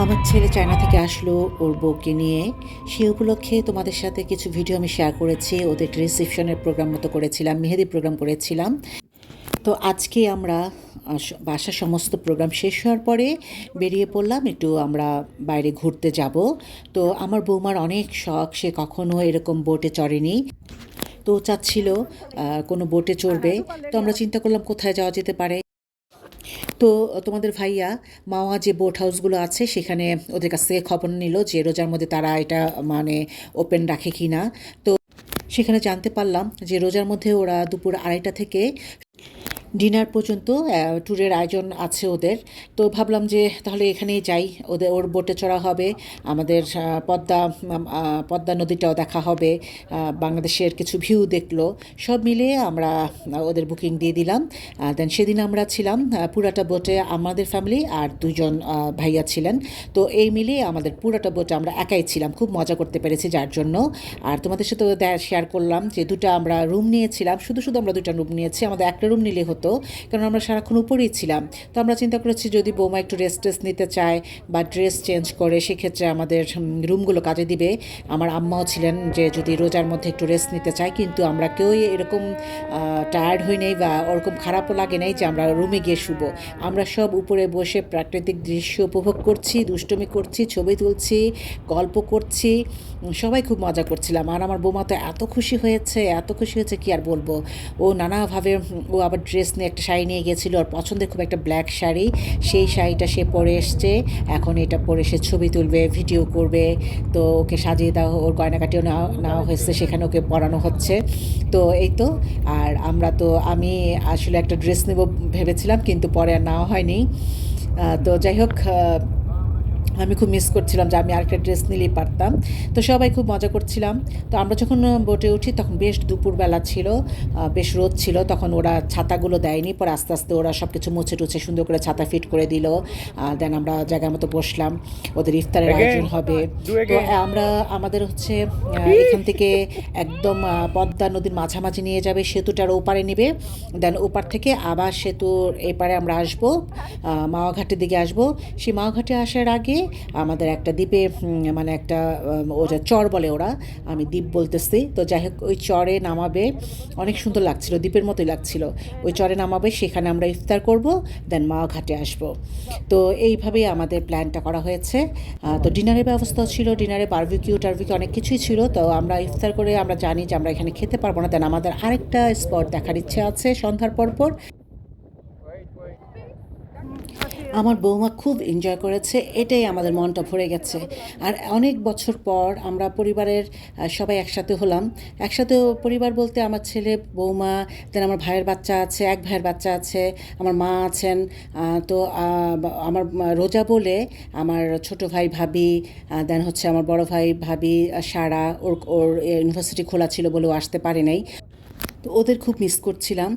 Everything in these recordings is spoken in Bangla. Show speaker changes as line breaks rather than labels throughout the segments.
আমার ছেলে চায়না থেকে আসলো ওর বউকে নিয়ে। সে উপলক্ষে তোমাদের সাথে কিছু ভিডিও আমি শেয়ার করেছি। ওদের একটা রিসেপশনের প্রোগ্রাম মতো করেছিলাম, মেহেদি প্রোগ্রাম করেছিলাম। তো আজকে আমরা বাসার সমস্ত প্রোগ্রাম শেষ হওয়ার পরে বেরিয়ে পড়লাম, একটু আমরা বাইরে ঘুরতে যাব। তো আমার বৌমার অনেক শখ, সে কখনো এরকম বোটে চড়েনি। তো চাচ্ছিল কোনো বোটে চড়বে। তো আমরা চিন্তা করলাম কোথায় যাওয়া যেতে পারে। তো তোমাদের ভাইয়া মাওয়া যে বোট হাউসগুলো আছে সেখানে ওদের কাছ থেকে খবর নিল যে রোজার মধ্যে তারা এটা মানে ওপেন রাখে কি না। তো সেখানে জানতে পারলাম যে রোজার মধ্যে ওরা দুপুর 2:30 থেকে ডিনার পর্যন্ত ট্যুরের আয়োজন আছে ওদের। তো ভাবলাম যে তাহলে এখানেই যাই, ওর বোটে চড়া হবে, আমাদের পদ্মা নদীটাও দেখা হবে, বাংলাদেশের কিছু ভিউ দেখলো। সব মিলিয়ে আমরা ওদের বুকিং দিয়ে দিলাম। দেন সেদিন আমরা ছিলাম পুরাটা বোটে, আমাদের ফ্যামিলি আর দুজন ভাইয়া ছিলেন। তো এই মিলিয়ে আমাদের পুরাটা বোটে আমরা একাই ছিলাম, খুব মজা করতে পেরেছি যার জন্য। আর তোমাদের সাথে শেয়ার করলাম যে দুটা আমরা রুম নিয়েছিলাম, শুধু শুধু আমরা দুটা রুম নিয়েছি, আমাদের একটা রুম নিলে হতো, কারণ আমরা সারাক্ষণ উপরেই ছিলাম। তো আমরা চিন্তা করেছি যদি বৌমা একটু রেস্ট নিতে চায় বা ড্রেস চেঞ্জ করে সেক্ষেত্রে আমাদের রুমগুলো কাজে দিবে। আমার আম্মাও ছিলেন যে যদি রোজার মধ্যে একটু রেস্ট নিতে চাই, কিন্তু আমরা কেউই এরকম টায়ার্ড হই নাই বা ওরকম খারাপও লাগে নাই যে আমরা রুমে গিয়ে শুবো। আমরা সব উপরে বসে প্রাকৃতিক দৃশ্য উপভোগ করছি, দুষ্টুমি করছি, ছবি তুলছি, গল্প করছি, সবাই খুব মজা করছিলাম। আর আমার বৌমা তো এত খুশি হয়েছে, এত খুশি হয়েছে কি আর বলবো। ও নানাভাবে ও আবার ড্রেস নিয়ে একটা শাড়ি নিয়ে গিয়েছিল, ওর পছন্দের খুব একটা ব্ল্যাক শাড়ি, সেই শাড়িটা সে পরে এসছে। এখন এটা পরে সে ছবি তুলবে, ভিডিও করবে। তো ওকে সাজিয়ে দেওয়া, ওর গয়নাকাটিও নেওয়া হয়েছে, সেখানে ওকে পরানো হচ্ছে। তো এই তো। আর আমি আসলে একটা ড্রেস নেব ভেবেছিলাম, কিন্তু পরে আর নেওয়া হয়নি। তো যাই হোক, আমি খুব মিস করছিলাম যে আমি আরেকটা ড্রেস নিলেই পারতাম। তো সবাই খুব মজা করছিলাম। তো আমরা যখন বোটে উঠি তখন বেশ দুপুরবেলা ছিল, বেশ রোদ ছিল, তখন ওরা ছাতাগুলো দেয়নি, পরে আস্তে আস্তে ওরা সব কিছু মুছে টুছে সুন্দর করে ছাতা ফিট করে দিল। দেন আমরা জায়গার মতো বসলাম, ওদের ইফতারের আয়োজন হবে। তো আমরা আমাদের হচ্ছে এখান থেকে একদম পদ্মা নদীর মাঝামাঝি নিয়ে যাবে, সেতুটার ওপারে নেবে। দেন ওপার থেকে আবার সেতুর এপারে আমরা আসবো, মাওয়াঘাটের দিকে আসবো। সেই মাওয়াঘাটে আসার আগে আমাদের একটা দ্বীপে মানে একটা ওটা চর বলে ওরা, আমি দ্বীপ বলতেছি। তো যাই হোক, ওই চরে নামাবে, অনেক সুন্দর লাগছিল, দ্বীপের মতোই লাগছিল। ওই চরে নামাবে, সেখানে আমরা ইফতার করব, দেন মাওয়াঘাটে আসব। তো এইভাবেই আমাদের প্ল্যানটা করা হয়েছে। তো ডিনারের ব্যবস্থাও ছিল, ডিনারে বারবিকিউ টারবিকিউ অনেক কিছুই ছিল। তো আমরা ইফতার করে আমরা জানি যে আমরা এখানে খেতে পারবো না, দেন আমাদের আরেকটা স্পট দেখার ইচ্ছে আছে সন্ধ্যার পরপর। আমার বৌমা খুব এনজয় করেছে, এটাই আমাদের মনটা ভরে গেছে। আর অনেক বছর পর আমরা পরিবারের সবাই একসাথে হলাম। একসাথে পরিবার বলতে আমার ছেলে, বৌমা, দেন আমার ভাইয়ের বাচ্চা আছে, এক ভাইয়ের বাচ্চা আছে, আমার মা আছেন। তো আমার রোজা বলে আমার ছোট ভাই ভাবি, দেন হচ্ছে আমার বড় ভাই ভাবি, সারা, ওর ওর ইউনিভার্সিটি খোলা ছিল বলে ও আসতে পারে নাই। তো ওদের খুব মিস করছিলাম।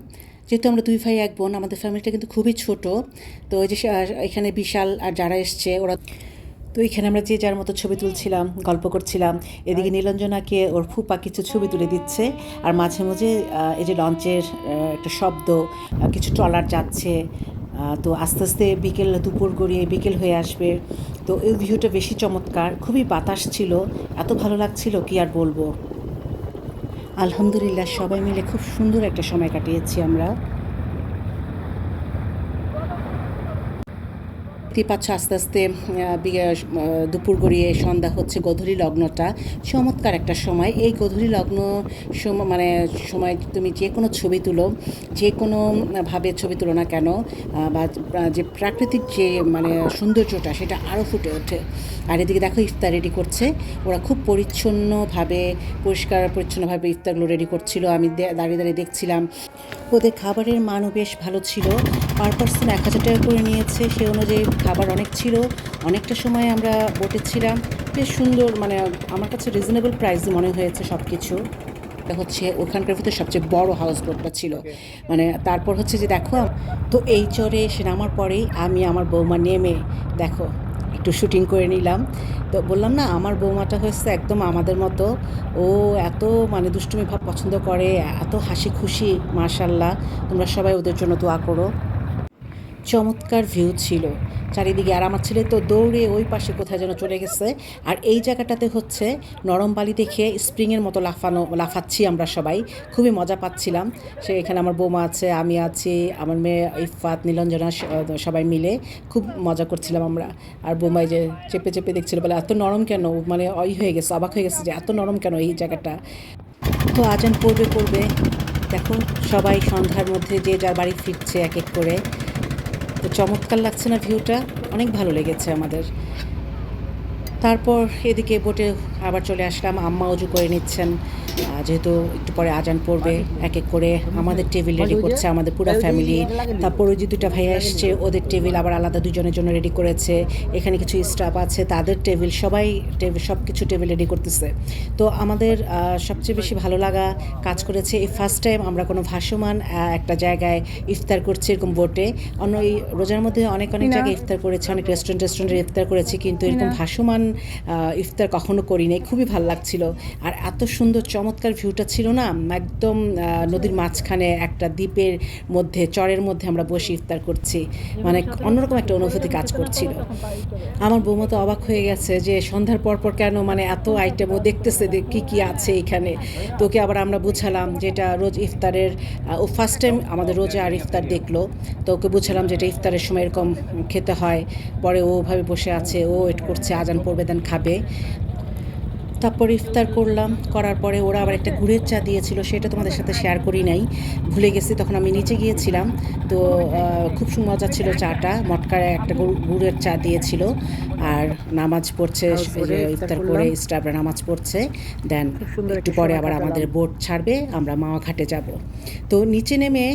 যেহেতু আমরা দুই ভাই এক বোন, আমাদের ফ্যামিলিটা কিন্তু খুবই ছোট। তো ওই যে এখানে বিশাল আর যারা এসছে ওরা, তো এখানে আমরা যে যার মতো ছবি তুলছিলাম, গল্প করছিলাম। এদিকে নীলাঞ্জনাকে ওর ফুপা কিছু ছবি তুলে দিচ্ছে। আর মাঝে মাঝে এই যে লঞ্চের একটা শব্দ, কিছু ট্রলার যাচ্ছে। তো আস্তে আস্তে বিকেল, দুপুর গড়িয়ে বিকেল হয়ে আসবে। তো এই ভিউটা বেশি চমৎকার, খুবই বাতাস ছিল, এত ভালো লাগছিল কি আর বলবো। আলহামদুলিল্লাহ সবাই মিলে খুব সুন্দর একটা সময় কাটিয়েছি আমরা। দেখতেই পাচ্ছ আস্তে আস্তে দুপুর গড়িয়ে সন্ধ্যা হচ্ছে, গোধূলি লগ্নটা চমৎকার একটা সময়। এই গোধূলি লগ্ন সময় মানে সময় তুমি যে কোনো ছবি তুলো, যে কোনোভাবে ছবি তুলো না কেন, বা যে প্রাকৃতিক যে মানে সৌন্দর্যটা সেটা আরও ফুটে ওঠে। আর এদিকে দেখো ইফতার রেডি করছে, ওরা খুব পরিষ্কার পরিচ্ছন্নভাবে ইফতারগুলো রেডি করছিল। আমি দাঁড়িয়ে দাঁড়িয়ে দেখছিলাম। ওদের খাবারের মানও বেশ ভালো ছিল, পার পার্সন 1,000 টাকা করে নিয়েছে, সে অনুযায়ী খাবার অনেক ছিল। অনেকটা সময় আমরা বোটে ছিলাম, বেশ সুন্দর, মানে আমার কাছে রিজনেবল প্রাইস মনে হয়েছে সব কিছু। এটা হচ্ছে ওখানকার ভিতরে সবচেয়ে বড় হাউস বোটটা ছিল। মানে তারপর হচ্ছে যে দেখো, তো এই চরে এসে নামার পরেই আমি আমার বৌমা নেমে দেখো একটু শুটিং করে নিলাম। তো বললাম না, আমার বৌমাটা হচ্ছে একদম আমাদের মতো। ও এত মানে দুষ্টুমি ভাব পছন্দ করে, এত হাসি খুশি, মাশাল্লাহ। তোমরা সবাই ওদের জন্য দোয়া করো। চমৎকার ভিউ ছিল চারিদিকে। আর আমার ছেলে তো দৌড়ে ওই পাশে কোথায় যেন চলে গেছে। আর এই জায়গাটাতে হচ্ছে নরম বালি দেখে স্প্রিংয়ের মতো লাফাচ্ছি আমরা সবাই, খুবই মজা পাচ্ছিলাম। এখানে আমার বৌমা আছে, আমি আছি, আমার মেয়ে ইফফাত, নীলঞ্জনা, সবাই মিলে খুব মজা করছিলাম আমরা। আর বৌমাই যে চেপে চেপে দেখছিল, বলে এত নরম কেন, মানে হয়ে গেছে, অবাক হয়ে গেছে যে এত নরম কেন এই জায়গাটা। তো আজান পড়বে পড়বে, দেখো সবাই সন্ধ্যার মধ্যে যে যার বাড়ি ফিরছে এক এক করে। তো চমৎকার লাগছে না ভিউটা? অনেক ভালো লেগেছে আমাদের। তারপর এদিকে বোটে আবার চলে আসলাম, আম্মা অজু করে নিচ্ছেন, যেহেতু একটু পরে আজান পড়বে। এক এক করে আমাদের টেবিল রেডি করছে, আমাদের পুরো ফ্যামিলি। তারপর ওই যে দুটা ভাইয়া এসছে, ওদের টেবিল আবার আলাদা দুজনের জন্য রেডি করেছে। এখানে কিছু স্টাফ আছে, তাদের টেবিল, সবাই টেবিল, সব কিছু টেবিল রেডি করতেছে। তো আমাদের সবচেয়ে বেশি ভালো লাগা কাজ করেছে, এই ফার্স্ট টাইম আমরা কোনো ভাসমান একটা জায়গায় ইফতার করছি এরকম বোটে। অন্য এই রোজার মধ্যে অনেক অনেক জায়গায় ইফতার করেছি, অনেক রেস্টুরেন্টে ইফতার করেছি, কিন্তু এরকম ভাসমান ইফতার কখনো করি নাই। খুবই ভালো লাগছিল। আর এত সুন্দর চমৎকার ভিউটা ছিল না, একদম নদীর মাঝখানে একটা দ্বীপের মধ্যে, চরের মধ্যে আমরা বসে ইফতার করছি, মানে অন্যরকম একটা অনুভূতি কাজ করছিল। আমার বৌমা তো অবাক হয়ে গেছে যে সন্ধ্যার পর পর কেন, মানে এত আইটেম ও দেখতেছে কী কী আছে এখানে। তো ওকে আবার আমরা বুঝালাম যে এটা রোজ ইফতারের, ও ফার্স্ট টাইম আমাদের রোজা আর ইফতার দেখলো। তো ওকে বুঝালাম যে এটা ইফতারের সময় এরকম খেতে হয়। পরে ও ওভাবে বসে আছে, ও ওয়েট করছে আজান পড়বে দেন খাবে। তারপর ইফতার করলাম, করার পরে ওরা আবার একটা গুড়ের চা দিয়েছিল, সেটা তোমাদের সাথে শেয়ার করি নাই, ভুলে গেছি, তখন আমি নিচে গিয়েছিলাম। তো খুব মজা ছিল চাটা, মটকায় একটা গুড়ের চা দিয়েছিল। আর নামাজ পড়ছে, ইফতার করে স্টাফরা নামাজ পড়ছে। দেন একটু পরে আবার আমাদের বোট ছাড়বে, আমরা মাওয়া ঘাটে যাব। তো নিচে নেমে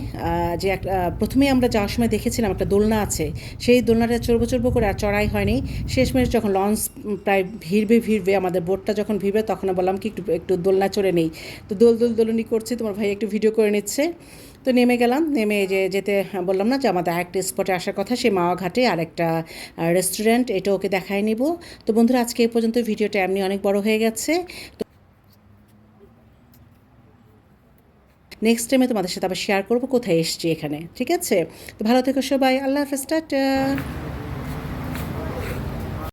যে একটা প্রথমেই আমরা যাওয়ার সময় দেখেছিলাম একটা দোলনা আছে, সেই দোলনাটা চড়বো চড়বো করে আর চড়াই হয়নি। শেষমেশ যখন লঞ্চ প্রায় ভিড়বে আমাদের বোটটা যখন ভিড়বে, তখন বললাম কি একটু একটু দোলনা চড়ে নেই। তো দোলনি করছে, তোমার ভাই একটু ভিডিও করে নিচ্ছে। তো নেমে গেলাম, নেমে যেতে বললাম না যে আমাদের আরেকটা স্পটে আসার কথা, সেই মাওয়া ঘাটে আর একটা রেস্টুরেন্ট, এটা ওকে দেখায় নিব। তো বন্ধুরা, আজকে এই পর্যন্ত, ভিডিওটা এমনি অনেক বড় হয়ে গেছে। নেক্সট টাইমে তোমাদের সাথে আবার শেয়ার করবো কোথায় এসছি এখানে, ঠিক আছে? তো ভালো থেকো সবাই, আল্লাহ হাফেজ, টাটা।